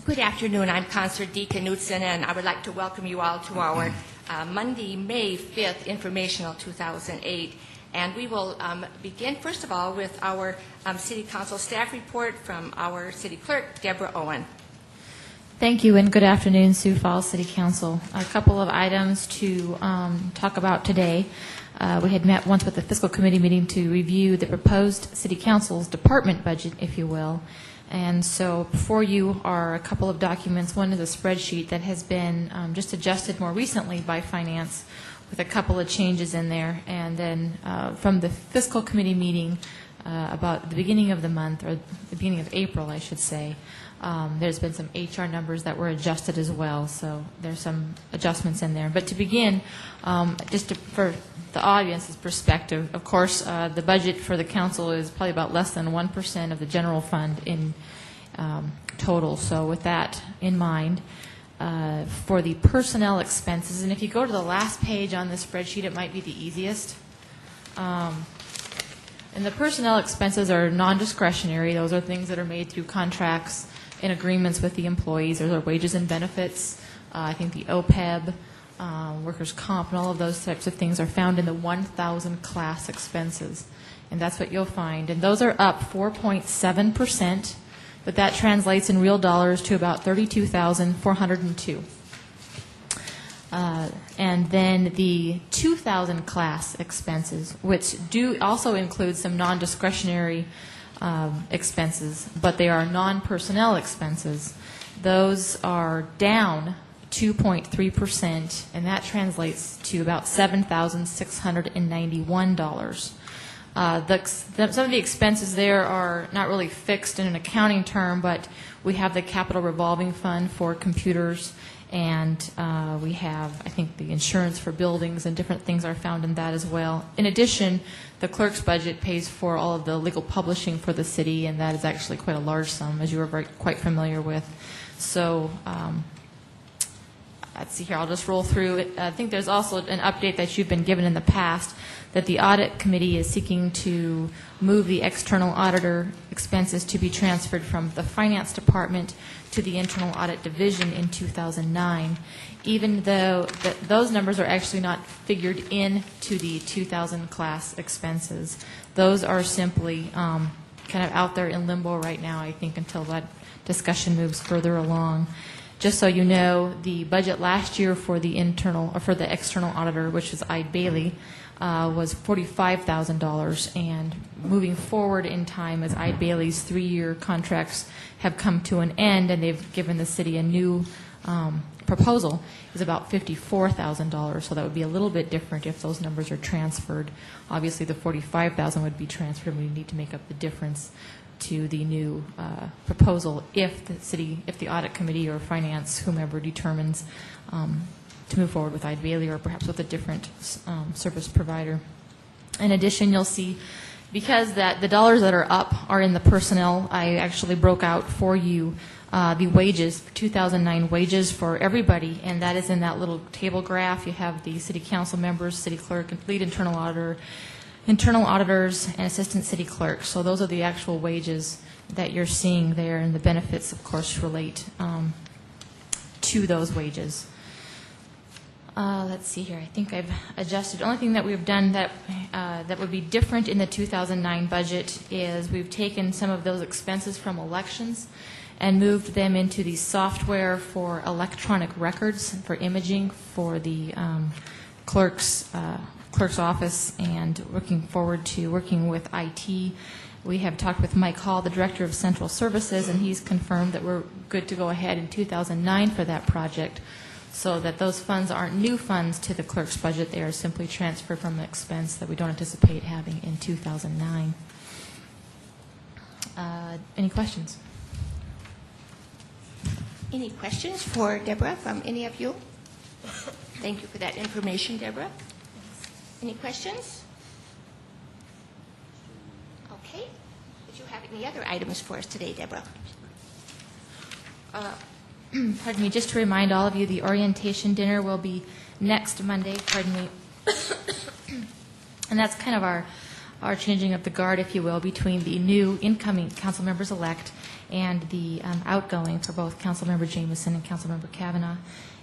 Good afternoon. I'm Concert Deacon Knudsen, and I would like to welcome you all to our Monday, May 5th, Informational 2008. And we will begin, first of all, with our City Council staff report from our City Clerk, Deborah Owen. Thank you, and good afternoon, Sioux Falls City Council. A couple of items to talk about today. We had met once with the Fiscal Committee meeting to review the proposed City Council's department budget, if you will. And so before you are a couple of documents. One is a spreadsheet that has been just adjusted more recently by Finance with a couple of changes in there. And then from the Fiscal Committee meeting about the beginning of the month, or the beginning of April, I should say, there's been some HR numbers that were adjusted as well. So there's some adjustments in there. But to begin, for the audience's perspective, of course, the budget for the council is probably about less than 1% of the general fund in total. So with that in mind, for the personnel expenses, and if you go to the last page on this spreadsheet, it might be the easiest. And the personnel expenses are non-discretionary. Those are things that are made through contracts and agreements with the employees. Those are wages and benefits. I think the OPEB, workers' comp, and all of those types of things are found in the 1,000 class expenses. And that's what you'll find. And those are up 4.7%, but that translates in real dollars to about $32,402. And then the 2,000 class expenses, which do also include some non-discretionary expenses, but they are non-personnel expenses. Those are down 2.3%, and that translates to about $7,691. Some of the expenses there are not really fixed in an accounting term, but we have the capital revolving fund for computers, and we have, I think, the insurance for buildings, and different things are found in that as well. In addition, the clerk's budget pays for all of the legal publishing for the city, and that is actually quite a large sum, as you are quite familiar with. So let's see here, I'll just roll through it. I think there's also an update that you've been given in the past that the audit committee is seeking to move the external auditor expenses to be transferred from the finance department to the internal audit division in 2009, even though those numbers are actually not figured into the 2,000 class expenses. Those are simply kind of out there in limbo right now, I think, until that discussion moves further along. Just so you know, the budget last year for the external auditor, which is Ide Bailey, was $45,000, and moving forward in time, as Ide Bailey's 3-year contracts have come to an end, and they've given the city a new proposal, is about $54,000. So that would be a little bit different if those numbers are transferred. Obviously, the $45,000 would be transferred, and we need to make up the difference to the new proposal if the audit committee or finance, whomever determines to move forward with Ide Bailey or perhaps with a different service provider. In addition, you'll see, because the dollars that are up are in the personnel, I actually broke out for you the wages, 2009 wages for everybody, and that is in that little table graph. You have the city council members, city clerk, lead internal auditor, internal auditors, and assistant city clerks. So those are the actual wages that you're seeing there, and the benefits, of course, relate to those wages. Let's see here. I think I've adjusted. The only thing that we've done that would be different in the 2009 budget is we've taken some of those expenses from elections and moved them into the software for electronic records for imaging for the clerk's office, and looking forward to working with IT. We have talked with Mike Hall, the Director of Central Services, and he's confirmed that we're good to go ahead in 2009 for that project, so that those funds aren't new funds to the clerk's budget. They are simply transferred from an expense that we don't anticipate having in 2009. Any questions? Any questions for Deborah from any of you? Thank you for that information, Deborah. Any questions? Okay. Did you have any other items for us today, Deborah? Pardon me, just to remind all of you, the orientation dinner will be next Monday, pardon me. And that's kind of our changing of the guard, if you will, between the new incoming council members-elect and the outgoing for both Councilmember Jameson and Councilmember Kavanaugh.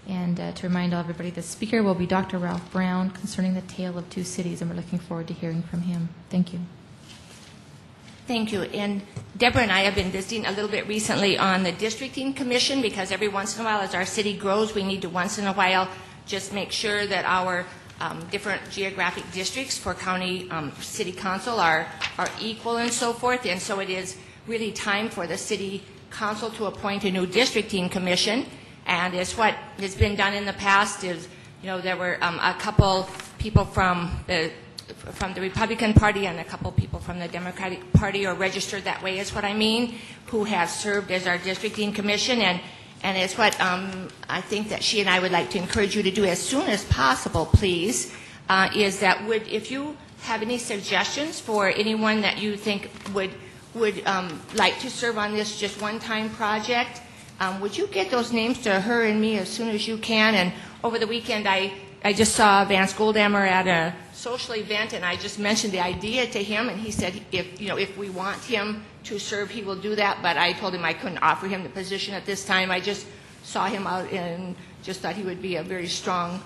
And to remind everybody, the speaker will be Dr. Ralph Brown concerning the Tale of Two Cities, and we're looking forward to hearing from him. Thank you. Thank you. And Deborah and I have been visiting a little bit recently on the districting commission, because every once in a while as our city grows, we need to once in a while just make sure that our different geographic districts for county city council are equal and so forth. And so it is really time for the city council to appoint a new districting commission. And it's what has been done in the past is, there were a couple people from the Republican Party and a couple people from the Democratic Party, or registered that way is what I mean, who have served as our districting commission. And it's what I think that she and I would like to encourage you to do as soon as possible, please, is that if you have any suggestions for anyone that you think would like to serve on this just one-time project, would you get those names to her and me as soon as you can? And over the weekend, I just saw Vance Goldammer at a social event, and I just mentioned the idea to him, and he said if we want him to serve, he will do that. But I told him I couldn't offer him the position at this time. I just saw him out and just thought he would be a very strong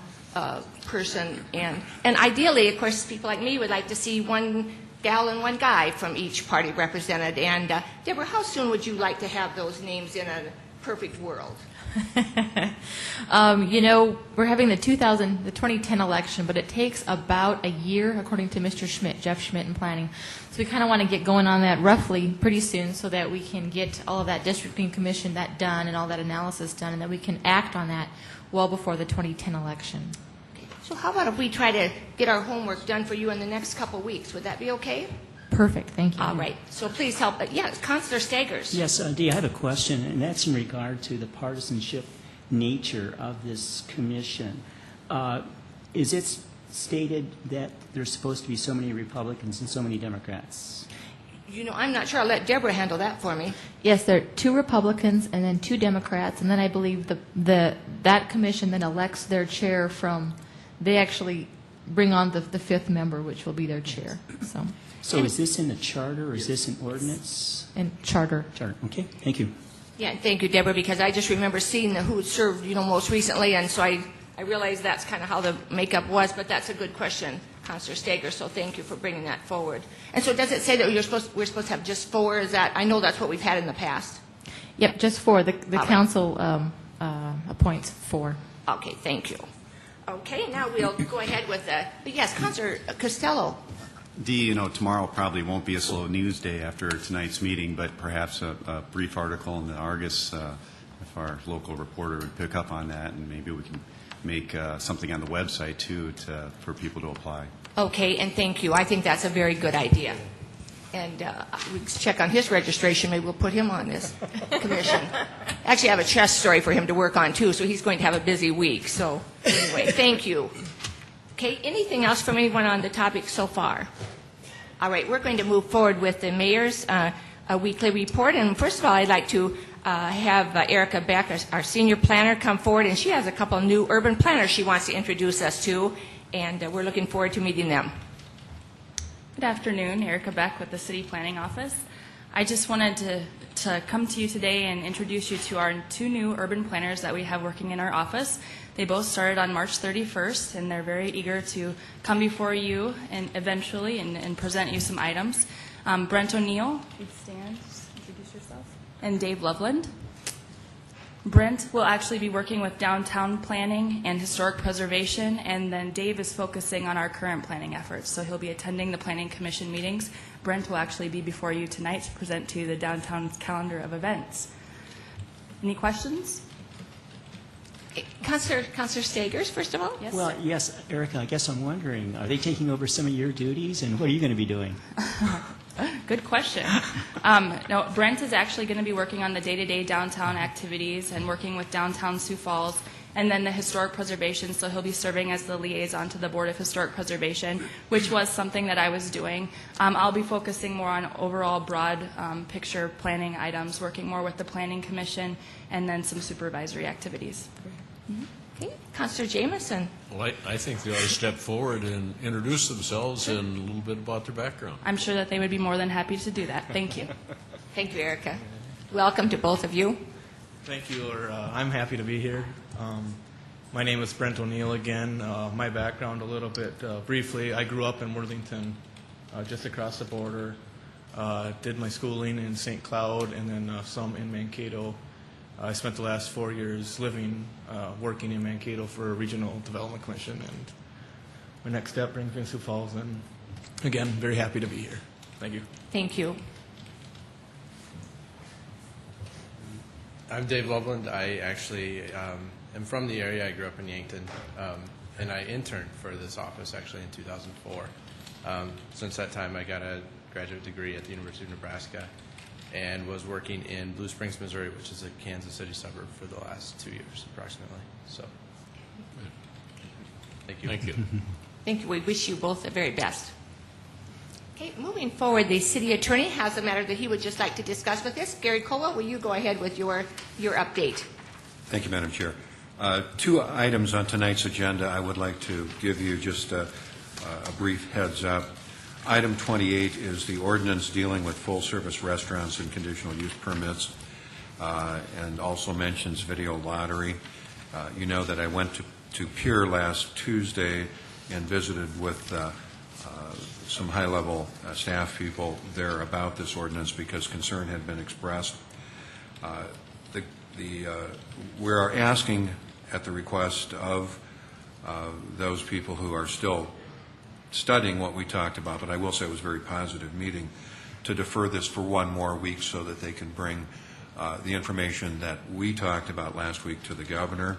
person. And ideally, of course, people like me would like to see one gal and one guy from each party represented. And Deborah, how soon would you like to have those names in a perfect world? We're having the 2010 election, but it takes about a year, according to Mr. Schmidt, Jeff Schmidt in planning. So we kind of want to get going on that roughly pretty soon, so that we can get all of that districting commission done and all that analysis done, and that we can act on that well before the 2010 election. Okay. So how about if we try to get our homework done for you in the next couple weeks? Would that be okay? Perfect. Thank you. All right. So please help. Yes, Councilor Stagers. Yes, Dee, I have a question, and that's in regard to the partisanship nature of this commission. Is it stated that there's supposed to be so many Republicans and so many Democrats? I'm not sure. I'll let Deborah handle that for me. Yes, there are 2 Republicans and then 2 Democrats, and then I believe that commission then elects their chair from. They actually bring on the 5th member, which will be their chair. So is this in the charter, or is this an ordinance? In charter. Charter. Okay. Thank you. Yeah, thank you, Deborah, because I just remember seeing who had served, most recently, and so I realized that's kind of how the makeup was. But that's a good question, Councilor Stager. So thank you for bringing that forward. And so does it say that we're supposed to have just 4? Is that? I know that's what we've had in the past. Yep, just 4. The council appoints 4. Okay, thank you. Okay, now we'll go ahead with yes, Councilor Costello. Dee, tomorrow probably won't be a slow news day after tonight's meeting, but perhaps a brief article in the Argus, if our local reporter would pick up on that, and maybe we can make something on the website, too, for people to apply. Okay, and thank you. I think that's a very good idea. And we can check on his registration. Maybe we'll put him on this commission. Actually, I have a chess story for him to work on, too, so he's going to have a busy week. So anyway, thank you. Okay, anything else from anyone on the topic so far? All right, we're going to move forward with the mayor's weekly report. And first of all, I'd like to have Erica Beck, our senior planner, come forward. And she has a couple of new urban planners she wants to introduce us to. And we're looking forward to meeting them. Good afternoon, Erica Beck with the City Planning Office. I just wanted to come to you today and introduce you to our 2 new urban planners that we have working in our office. They both started on March 31st, and they're very eager to come before you and eventually and present you some items. Brent O'Neill, you'd stand, just introduce yourself, and Dave Loveland. Brent will actually be working with downtown planning and historic preservation, and then Dave is focusing on our current planning efforts. So he'll be attending the Planning Commission meetings. Brent will actually be before you tonight to present to you the downtown's calendar of events. Any questions? Councilor Stagers, first of all? Yes. Well, yes, Erica, I guess I'm wondering, are they taking over some of your duties, and what are you going to be doing? Good question. No, Brent is actually going to be working on the day-to-day downtown activities and working with downtown Sioux Falls, and then the historic preservation, so he'll be serving as the liaison to the Board of Historic Preservation, which was something that I was doing. I'll be focusing more on overall broad picture planning items, working more with the Planning Commission, and then some supervisory activities. Mm-hmm. Okay, Councilor Jameson. Well, I think they ought to step forward and introduce themselves and a little bit about their background. I'm sure that they would be more than happy to do that. Thank you. Thank you, Erica. Welcome to both of you. Thank you. I'm happy to be here. My name is Brent O'Neill again. My background a little bit briefly. I grew up in Worthington, just across the border. Did my schooling in St. Cloud and then some in Mankato. I spent the last 4 years working in Mankato for a regional development commission, and my next step brings me to Sioux Falls, and again, very happy to be here. Thank you. Thank you. I'm Dave Loveland. I actually am from the area. I grew up in Yankton, and I interned for this office actually in 2004. Since that time, I got a graduate degree at the University of Nebraska and was working in Blue Springs, Missouri, which is a Kansas City suburb, for the last 2 years approximately. So, thank you. Thank you. Thank you. We wish you both the very best. Okay, moving forward, the city attorney has a matter that he would just like to discuss with us. Gary Colwell, will you go ahead with your update? Thank you, Madam Chair. Two items on tonight's agenda I would like to give you just a brief heads up. Item 28 is the ordinance dealing with full-service restaurants and conditional use permits, and also mentions video lottery. You know that I went to Pierre last Tuesday and visited with some high-level staff people there about this ordinance because concern had been expressed. We are asking, at the request of those people who are still studying what we talked about, but I will say it was a very positive meeting, to defer this for 1 more week so that they can bring the information that we talked about last week to the governor.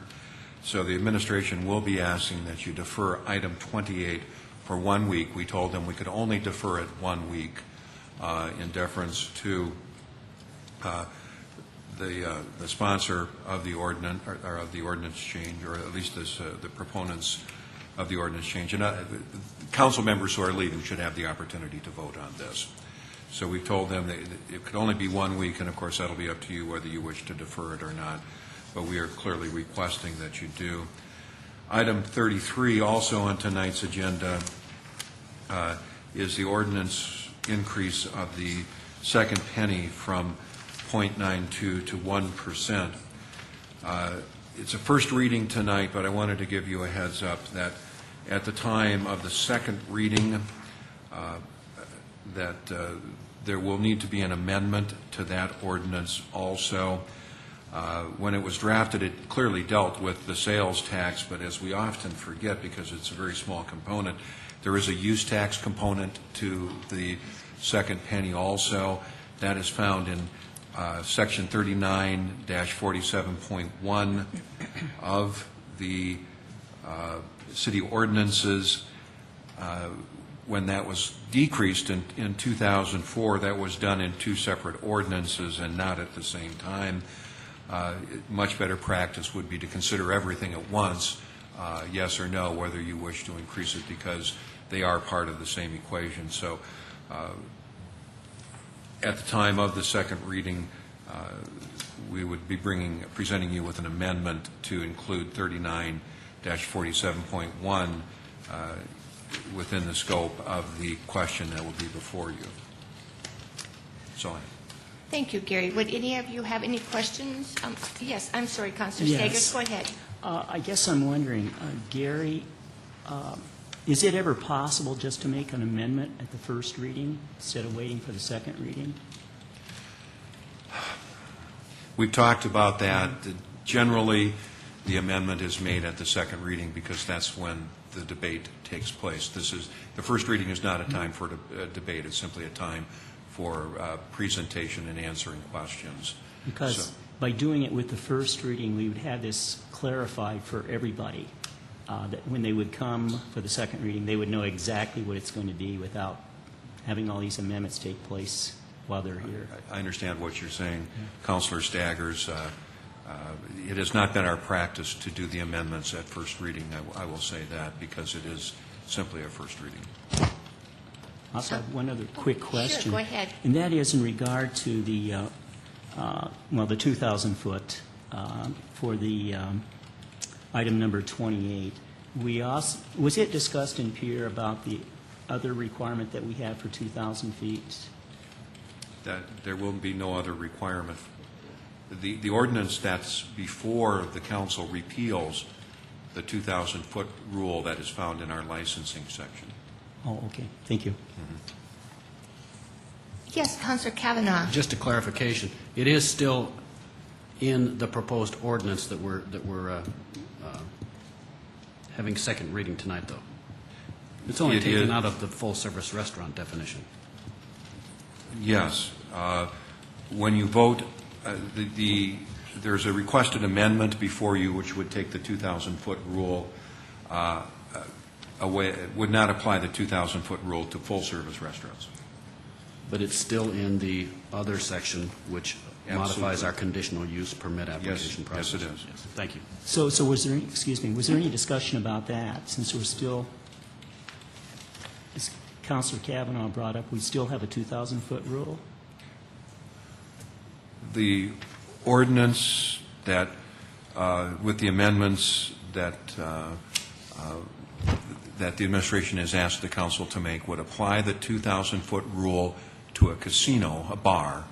So the administration will be asking that you defer item 28 for 1 week. We told them we could only defer it 1 week in deference to the sponsor of the ordinance, or of the ordinance change, or at least the proponents of the ordinance change. And council members who are leaving should have the opportunity to vote on this. So we've told them that it could only be 1 week, and of course that'll be up to you whether you wish to defer it or not. But we are clearly requesting that you do. Item 33, also on tonight's agenda, is the ordinance increase of the second penny from 0.92 to 1%. It's a first reading tonight, but I wanted to give you a heads up that at the time of the second reading, there will need to be an amendment to that ordinance also. When it was drafted, it clearly dealt with the sales tax, but as we often forget, because it's a very small component, there is a use tax component to the second penny also. That is found in Section 39-47.1 of the city ordinances. When that was decreased in 2004, that was done in 2 separate ordinances and not at the same time. Much better practice would be to consider everything at once, yes or no, whether you wish to increase it, because they are part of the same equation. So at the time of the second reading, we would be presenting you with an amendment to include 39-47.1 within the scope of the question that will be before you. So. Thank you, Gary. Would any of you have any questions? Yes, I'm sorry, Councilor Yes. Stagers, go ahead. I guess I'm wondering, Gary, is it ever possible just to make an amendment at the first reading instead of waiting for the second reading? We've talked about that. Generally, the amendment is made at the second reading because that's when the debate takes place. The first reading is not a time for debate. It's simply a time for presentation and answering questions. Because by doing it with the first reading, we would have this clarified for everybody, that when they would come for the second reading, they would know exactly what it's going to be without having all these amendments take place while they're here. I understand what you're saying, Councilor Staggers. It has not been our practice to do the amendments at first reading. I will say that because it is simply a first reading. I also have one other quick question. Sure, go ahead. And that is in regard to the, the 2,000 foot for the item number 28. Was it discussed in Pierre about the other requirement that we have for 2,000 feet? That there will be no other requirement the ordinance that's before the council repeals the 2,000-foot rule that is found in our licensing section. Oh, okay. Thank you. Yes, Councillor Kavanaugh. Just a clarification, it is still in the proposed ordinance that we're having second reading tonight, though. It's only taken out of the full-service restaurant definition. Yes. When you vote, there's a requested amendment before you which would take the 2,000-foot rule away. It would not apply the 2,000-foot rule to full-service restaurants. But it's still in the other section, which modifies Absolutely. our conditional use permit application process. Yes, it is. Yes. Thank you. So was there, was there any discussion about that, since we're still, as Councilor Kavanaugh brought up, we still have a 2,000-foot rule? The ordinance that, with the amendments that that the administration has asked the council to make, would apply the 2,000-foot rule to a casino, a bar,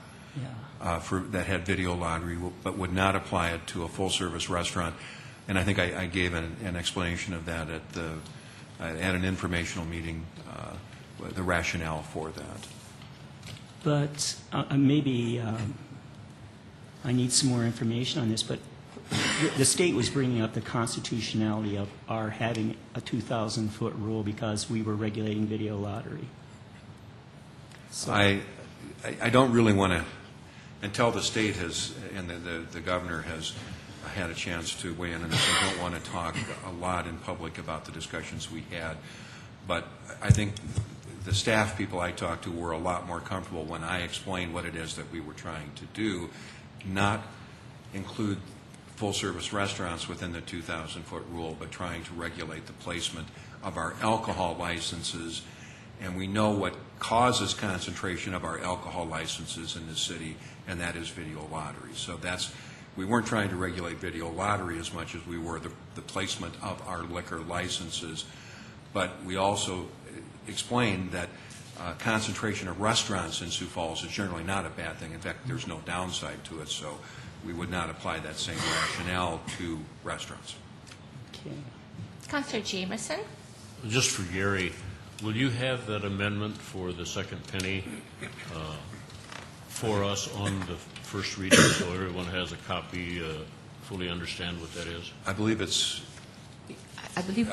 that had video lottery, but would not apply it to a full-service restaurant. And I think I gave an explanation of that at an informational meeting, the rationale for that. But maybe I need some more information on this, but the state was bringing up the constitutionality of our having a 2,000-foot rule because we were regulating video lottery. So I don't really want to, until the state has, and the governor has had a chance to weigh in on this, I don't want to talk a lot in public about the discussions we had. But I think the staff people I talked to were a lot more comfortable when I explained what it is that we were trying to do, not include full-service restaurants within the 2,000-foot rule, but trying to regulate the placement of our alcohol licenses. And we know what causes concentration of our alcohol licenses in the city, and that is video lottery. So we weren't trying to regulate video lottery as much as we were the placement of our liquor licenses. But we also explained that concentration of restaurants in Sioux Falls is generally not a bad thing. In fact, there's no downside to it, so we would not apply that same rationale to restaurants. Okay. Councillor Jameson. Just for Gary, will you have that amendment for the second penny for us on the first reading so everyone has a copy, fully understand what that is? I believe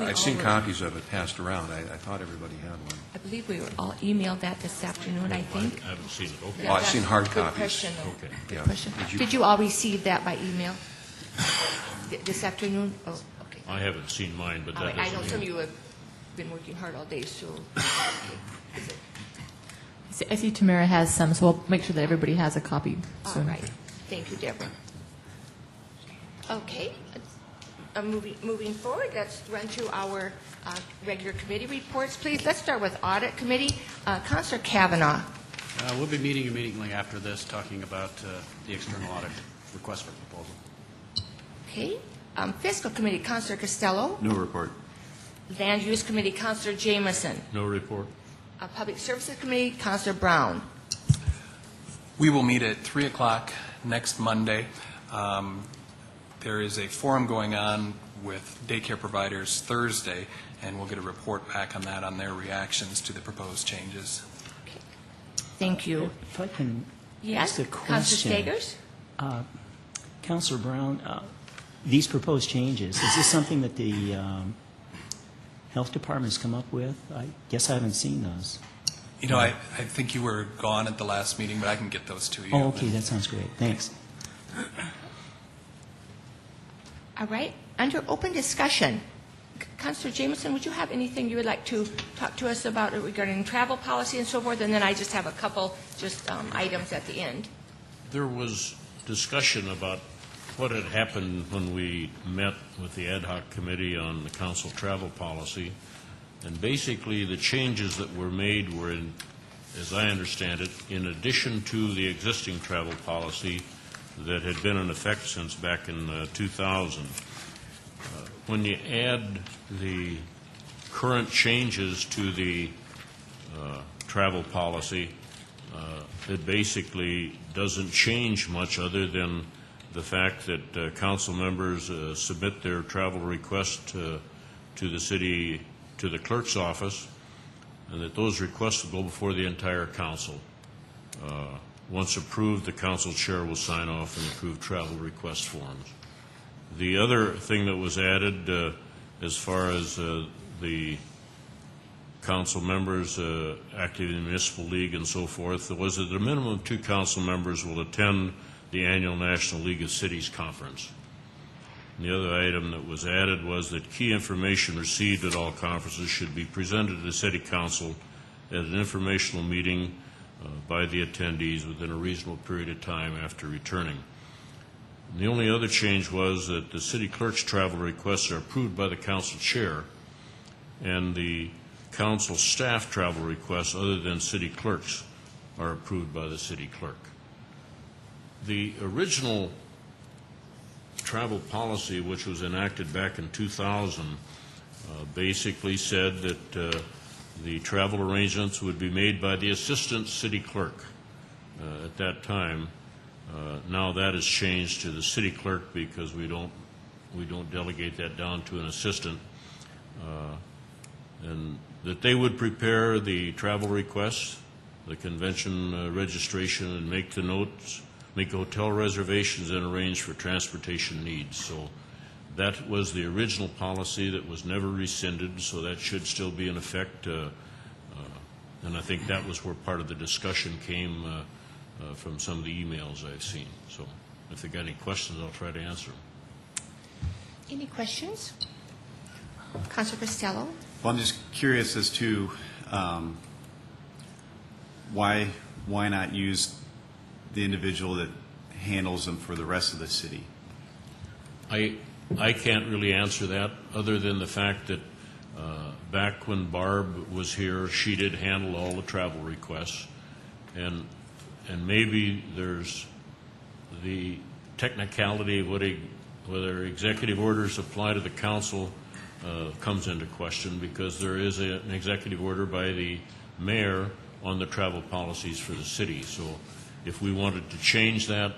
I've seen copies of it passed around. I thought everybody had one. I believe we were all emailed that this afternoon, I think. I haven't seen it. Okay. Well, I've seen hard Good copies. question. Okay. Good Yeah. question. Did you all receive that by email this afternoon? Oh, okay. I haven't seen mine, but All that right. I know doesn't some of mean... you have been working hard all day, so. I see Tamara has some, so we'll make sure that everybody has a copy All soon. right. Thank you, Deborah. Okay. Moving forward, let's run through our regular committee reports, please. Let's start with Audit Committee. Councillor Kavanaugh. We'll be meeting immediately after this, talking about the external audit request for proposal. Okay. Fiscal Committee, Councillor Costello. No report. Land Use Committee, Councillor Jameson. No report? Public Services Committee, Councillor Brown. We will meet at 3 o'clock next Monday. There is a forum going on with daycare providers Thursday, and we'll get a report back on that, on their reactions to the proposed changes. Okay. Thank you. If I can Yes, ask a question. Councillor Stagers. Councillor Brown, these proposed changes, is this something that the Health Department has come up with? I guess I haven't seen those. You know, I think you were gone at the last meeting, but I can get those to you. Oh, okay, that sounds great. Thanks. All right. Under open discussion, Councillor Jameson, would you have anything you would like to talk to us about regarding travel policy and so forth? And then I just have a couple items at the end. There was discussion about what had happened when we met with the ad hoc committee on the council travel policy. And basically the changes that were made were, as I understand it, in addition to the existing travel policy that had been in effect since back in 2000. When you add the current changes to the travel policy, it basically doesn't change much other than the fact that council members submit their travel request to the city, to the clerk's office, and that those requests will go before the entire council. Once approved, the council chair will sign off and approve travel request forms. The other thing that was added as far as the council members active in the municipal league and so forth was that a minimum of 2 council members will attend the annual National League of Cities conference. And the other item that was added was that key information received at all conferences should be presented to the city council at an informational meeting by the attendees within a reasonable period of time after returning. And the only other change was that the city clerk's travel requests are approved by the council chair, and the council staff travel requests other than city clerks are approved by the city clerk. The original travel policy, which was enacted back in 2000, basically said that the travel arrangements would be made by the assistant city clerk at that time. Now that has changed to the city clerk because we don't delegate that down to an assistant, and that they would prepare the travel requests, the convention registration, and make the notes, make hotel reservations, and arrange for transportation needs. So that was the original policy that was never rescinded, so that should still be in effect. And I think that was where part of the discussion came from some of the emails I've seen. So if they got any questions, I'll try to answer them. Any questions? Councilor Costello? Well, I'm just curious as to why not use the individual that handles them for the rest of the city? I can't really answer that, other than the fact that back when Barb was here, she did handle all the travel requests, and maybe there's the technicality of whether executive orders apply to the council comes into question, because there is an executive order by the mayor on the travel policies for the city. So if we wanted to change that,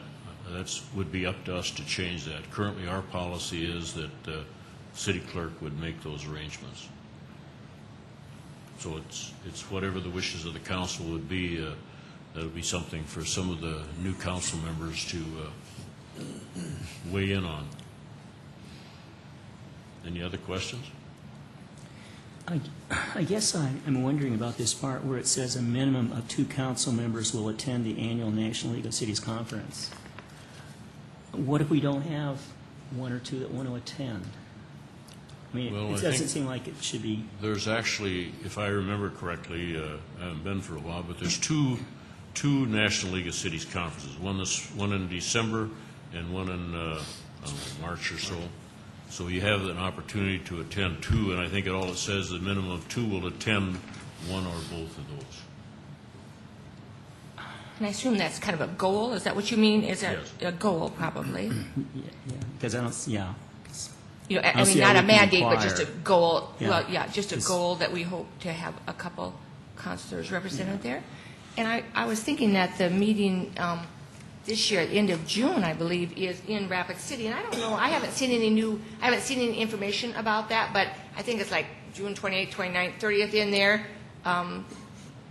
that would be up to us to change that. Currently, our policy is that the city clerk would make those arrangements. So it's whatever the wishes of the council would be. That would be something for some of the new council members to weigh in on. Any other questions? I guess I'm wondering about this part where it says a minimum of 2 council members will attend the annual National League of Cities conference. What if we don't have 1 or 2 that want to attend? I mean, it doesn't seem like it should be. There's actually, if I remember correctly, I haven't been for a while, but there's two National League of Cities conferences. One in December and one in March or so. So you have an opportunity to attend 2, and I think all it says is a minimum of 2 will attend 1 or both of those. And I assume that's kind of a goal. Is that what you mean? Is that yes. a goal, probably? Yeah, because I don't, yeah. You know, I mean, not a mandate, but just a goal. Yeah. Well, yeah, just a goal that we hope to have a couple councilors represented there. And I was thinking that the meeting this year at the end of June, I believe, is in Rapid City. And I don't know, I haven't seen any information about that, but I think it's like June 28th, 29th, 30th in there.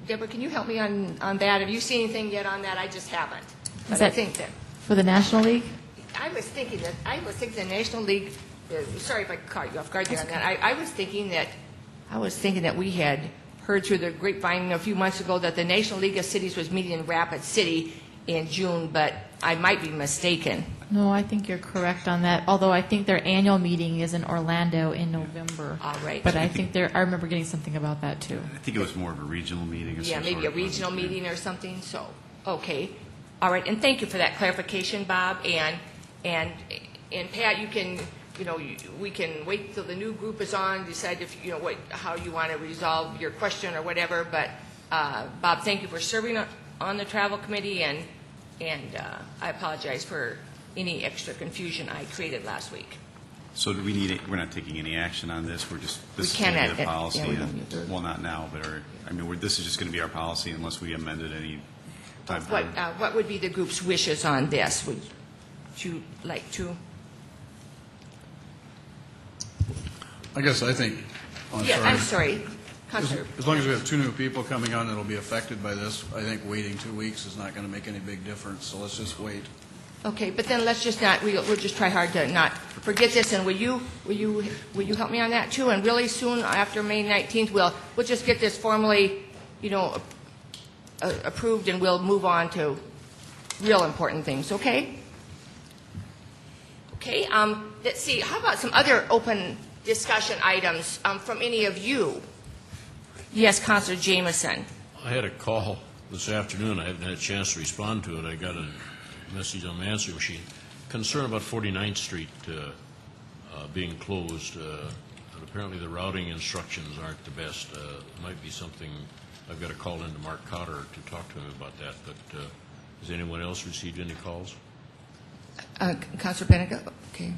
Deborah, can you help me on that? Have you seen anything yet on that? I just haven't. But I think that for the National League? I was thinking the National League, sorry if I caught you off guard there on that. I was thinking that we had heard through the grapevine a few months ago that the National League of Cities was meeting in Rapid City in June, but I might be mistaken. No, I think you're correct on that, although I think their annual meeting is in Orlando in November. All right. But I think I remember getting something about that, too. I think it was more of a regional meeting. Yeah, maybe a regional meeting or something, so, okay. All right, and thank you for that clarification, Bob, and Pat, you can, we can wait till the new group is on, decide if, how you want to resolve your question or whatever, but, Bob, thank you for serving on the travel committee, and I apologize for any extra confusion I created last week. So do we need it? We're not taking any action on this. We're just, this we is going to be the yeah, policy. well, not now, but this is just going to be our policy unless we amend it any time. What would be the group's wishes on this? you like to? I guess I think, I'm sorry. Councilor. as long as we have 2 new people coming on that'll be affected by this, I think waiting 2 weeks is not going to make any big difference, so let's just wait. Okay, but then let's just not, we'll just try hard to not forget this, and will you help me on that too? And really soon after May 19th, we'll just get this formally, approved, and we'll move on to real important things, okay? Okay, let's see, how about some other open discussion items from any of you? Yes, Councilor Jameson. I had a call this afternoon. I haven't had a chance to respond to it. I got a message on my answering machine. Concern about 49th Street being closed. And apparently the routing instructions aren't the best. It might be something, I've got to call into Mark Cotter to talk to him about that. But has anyone else received any calls? Councilor Benega? Okay.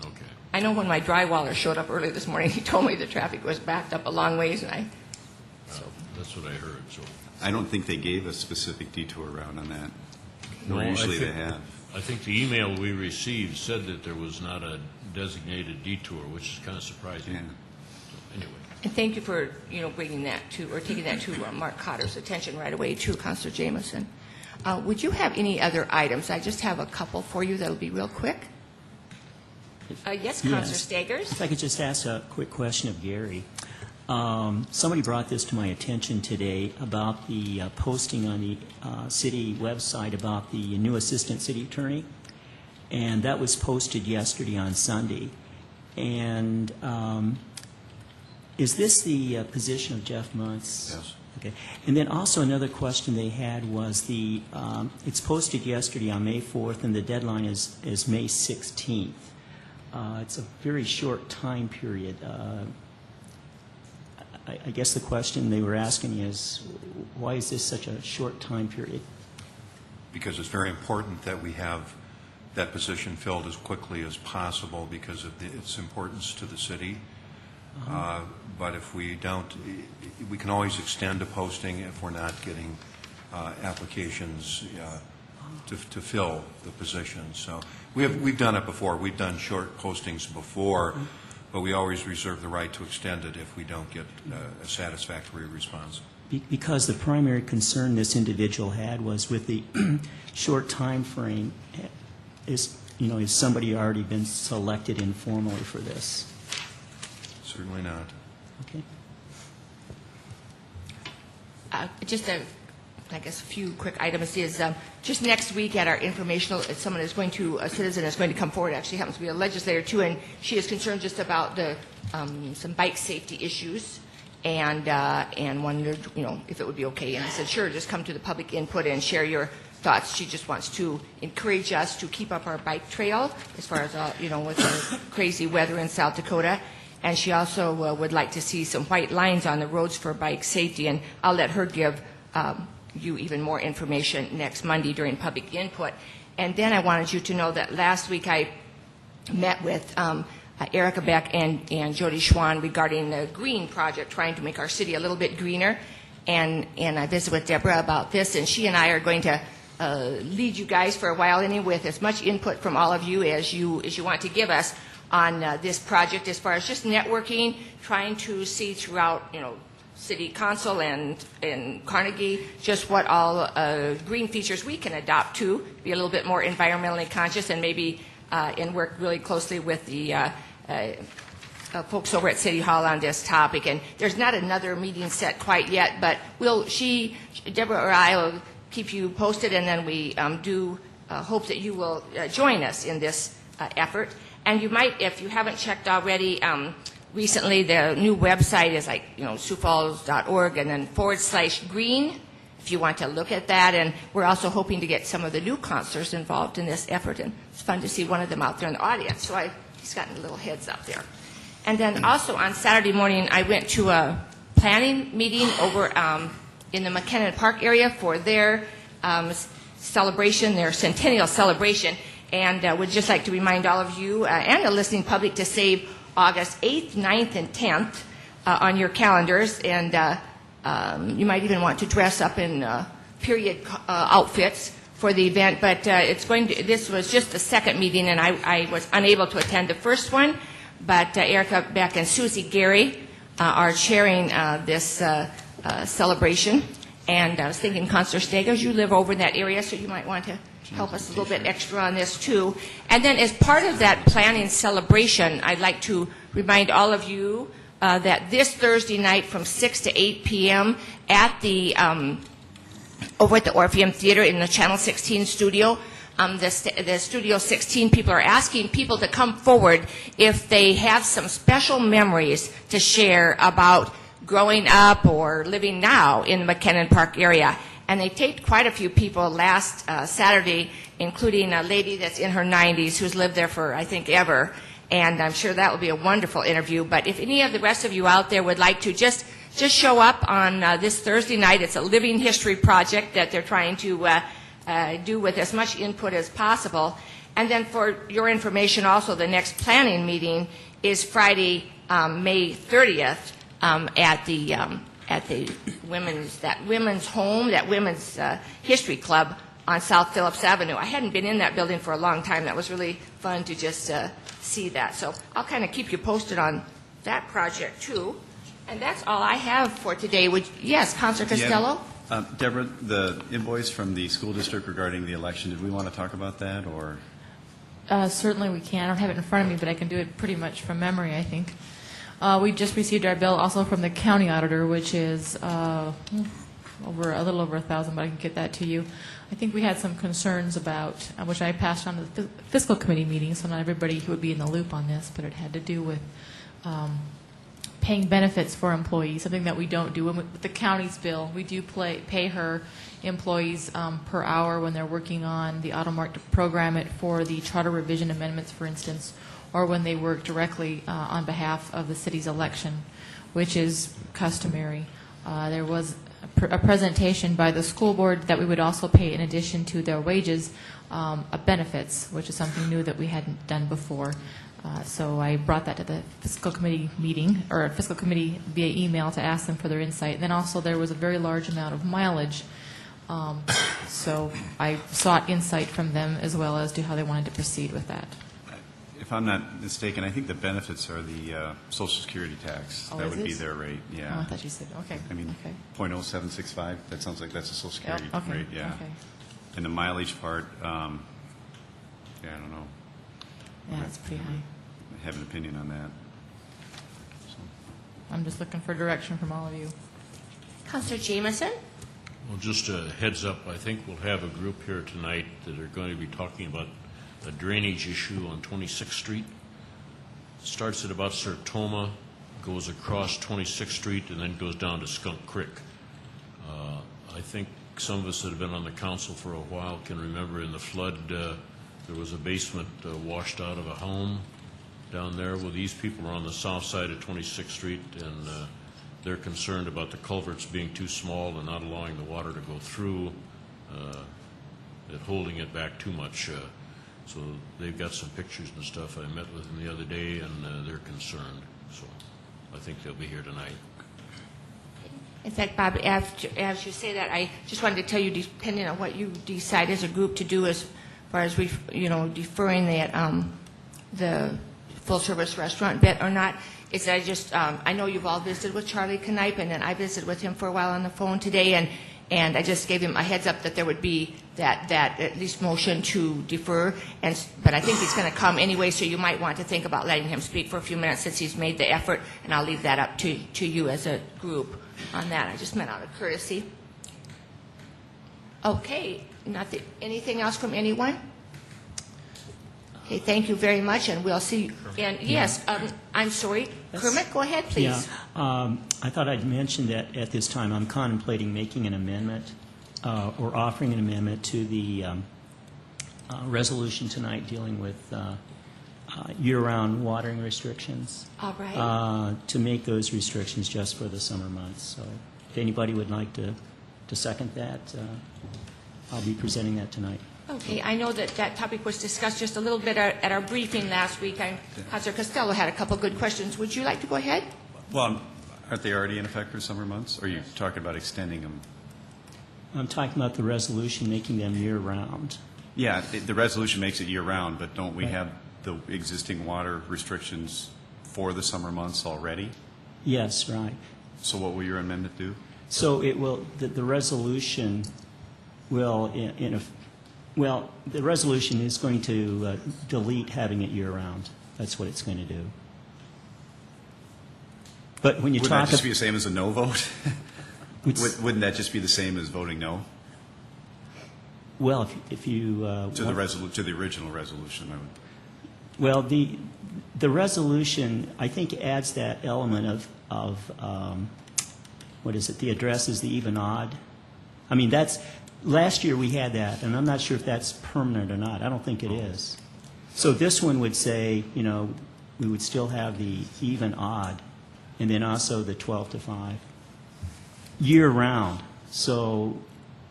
Okay. I know when my drywaller showed up early this morning, he told me the traffic was backed up a long ways, and That's what I heard. So I don't think they gave a specific detour route on that. No, Usually they have. I think the email we received said that there was not a designated detour, which is kind of surprising. Yeah. So, anyway. And thank you for, bringing that to, or taking that to Mark Cotter's attention right away, too, Councilor Jameson. Would you have any other items? I just have a couple for you that'll be real quick. Yes, Councilor Stagers. If I could just ask a quick question of Gary. Somebody brought this to my attention today about the posting on the city website about the new assistant city attorney, and that was posted yesterday on Sunday. And is this the position of Jeff Muntz? Yes. Okay. And then also another question they had was it's posted yesterday on May 4th, and the deadline is May 16th. It's a very short time period. I guess the question they were asking is, why is this such a short time period? Because it's very important that we have that position filled as quickly as possible because of its importance to the city. But if we don't, we can always extend a posting if we're not getting applications to fill the position. So we've done it before. We've done short postings before. But we always reserve the right to extend it if we don't get a satisfactory response. Because the primary concern this individual had was with the short time frame, is somebody already been selected informally for this? Certainly not. Okay. Just a few quick items is just next week at our informational, a citizen is going to come forward, actually happens to be a legislator too, and she is concerned just about some bike safety issues and wondered, if it would be okay. And I said, sure, just come to the public input and share your thoughts. She just wants to encourage us to keep up our bike trail as far as, with the crazy weather in South Dakota. And she also would like to see some white lines on the roads for bike safety, and I'll let her give you even more information next Monday during public input. And then I wanted you to know that last week I met with Erica Beck and Jody Schwan regarding the green project, trying to make our city a little bit greener. And I visited with Deborah about this, and she and I are going to lead you guys for a while anyway with as much input from all of you as you want to give us on this project as far as just networking, trying to see throughout, City Council and Carnegie, just what all green features we can adopt to be a little bit more environmentally conscious, and maybe and work really closely with the folks over at City Hall on this topic. And there's not another meeting set quite yet, but Deborah or I will keep you posted, and then we do hope that you will join us in this effort. And you might, if you haven't checked already, recently, the new website is siouxfalls.org and then /green, if you want to look at that. And we're also hoping to get some of the new counselors involved in this effort. And it's fun to see one of them out there in the audience. So he's gotten a little heads up there. And then also on Saturday morning, I went to a planning meeting over in the McKinnon Park area for their celebration, their centennial celebration. And would just like to remind all of you and the listening public to save August 8th, 9th, and 10th on your calendars. And you might even want to dress up in period outfits for the event, but this was just the second meeting, and I was unable to attend the first one, but Erica Beck and Susie Gary are chairing this celebration. And I was thinking, Councilor Stegers, you live over in that area, so you might want to help us a little bit extra on this too. And then as part of that planning celebration, I'd like to remind all of you that this Thursday night from 6 to 8 p.m. at the over at the Orpheum Theater in the Channel 16 studio, the Studio 16 people are asking people to come forward if they have some special memories to share about growing up or living now in the McKinnon Park area. And they taped quite a few people last Saturday, including a lady that's in her 90s who's lived there for, I think, ever. And I'm sure that will be a wonderful interview. But if any of the rest of you out there would like to just show up on this Thursday night, it's a living history project that they're trying to do with as much input as possible. And then for your information also, the next planning meeting is Friday, May 30th. At the women's home, that women's history club on South Phillips Avenue. I hadn't been in that building for a long time. That was really fun to just see that. So I'll kind of keep you posted on that project too. And that's all I have for today. Yes, Councilor Costello? Yeah. Deborah, the invoice from the school district regarding the election, did we want to talk about that, or? Certainly we can. I don't have it in front of me, but I can do it pretty much from memory, I think. We just received our bill also from the county auditor, which is a little over $1,000, but I can get that to you. I think we had some concerns about, which I passed on to the fiscal committee meeting, so not everybody would be in the loop on this, but it had to do with paying benefits for employees, something that we don't do. With the county's bill, we do pay her employees per hour when they're working on the AutoMark to program it for the charter revision amendments, for instance, or when they work directly on behalf of the city's election, which is customary. There was a presentation by the school board that we would also pay, in addition to their wages, benefits, which is something new that we hadn't done before. So I brought that to the fiscal committee meeting, or fiscal committee via email, to ask them for their insight. And then also there was a very large amount of mileage. So I sought insight from them as well as to how they wanted to proceed with that. If I'm not mistaken, I think the benefits are the Social Security tax. Oh, that would be it? their rate, yeah. Oh, I thought you said, okay. I mean, okay. 0.0765, that sounds like that's a Social Security okay. rate, yeah. Okay. And the mileage part, yeah, I don't know. Yeah, it's pretty high. I have an opinion on that. So. I'm just looking for direction from all of you. Councilor Jameson? Well, just a heads up, I think we'll have a group here tonight that are going to be talking about a drainage issue on 26th Street. Starts at about Sertoma, goes across 26th Street, and then goes down to Skunk Creek. I think some of us that have been on the council for a while can remember in the flood there was a basement washed out of a home down there. Well, these people are on the south side of 26th Street, and they're concerned about the culverts being too small and not allowing the water to go through, and holding it back too much. So they've got some pictures and stuff. I met with them the other day, and they're concerned. So I think they'll be here tonight. In fact, Bob, as you say that, I just wanted to tell you, depending on what you decide as a group to do as far as deferring that the full-service restaurant bit or not, is I know you've all visited with Charlie Knipe, and then I visited with him for a while on the phone today, and I just gave him a heads up that there would be that at least motion to defer, but I think he's going to come anyway, so you might want to think about letting him speak for a few minutes since he's made the effort, and I'll leave that up to you as a group on that. I just meant out of courtesy. Okay, anything else from anyone? Okay, thank you very much, and we'll see you. And yes, I'm sorry, Kermit, go ahead, please. Yeah, I thought I'd mention that at this time I'm contemplating making an amendment or offering an amendment to the resolution tonight dealing with year-round watering restrictions. All right. To make those restrictions just for the summer months. So if anybody would like to second that, I'll be presenting that tonight. Okay, I know that topic was discussed just a little bit at our briefing last week. Councilor Costello had a couple of good questions. Would you like to go ahead? Well, aren't they already in effect for summer months? Or are you talking about extending them? I'm talking about the resolution making them year-round. Yeah, the resolution makes it year-round, but don't we have the existing water restrictions for the summer months already? Yes, right. So what will your amendment do? So it will, the resolution will, well, the resolution is going to delete having it year-round. That's what it's going to do. But when you Wouldn't talk... that just be the same as a no vote? Wouldn't that just be the same as voting no? Well, if you... To the original resolution, I would... Well, the resolution, I think, adds that element of what is it, the address is the even odd. I mean, that's, last year we had that, and I'm not sure if that's permanent or not. I don't think it is. So this one would say, you know, we would still have the even odd, and then also the 12 to 5, year-round. So,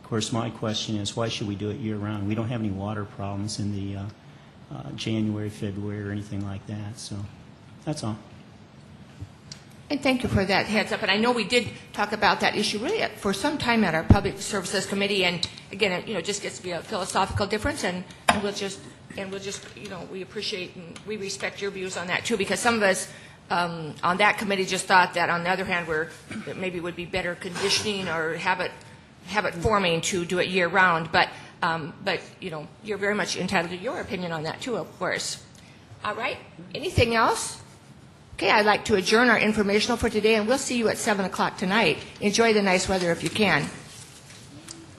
of course, my question is, why should we do it year-round? We don't have any water problems in the January, February, or anything like that. So that's all. And thank you for that heads up. And I know we did talk about that issue really for some time at our Public Services Committee. And again, it, you know, just gets to be a philosophical difference. And we'll just, you know, we appreciate and we respect your views on that too, because some of us on that committee just thought that on the other hand, that maybe would be better conditioning or habit forming to do it year round. But you know, you're very much entitled to your opinion on that too, of course. All right. Anything else? Okay, I'd like to adjourn our informational for today, and we'll see you at 7 o'clock tonight. Enjoy the nice weather if you can.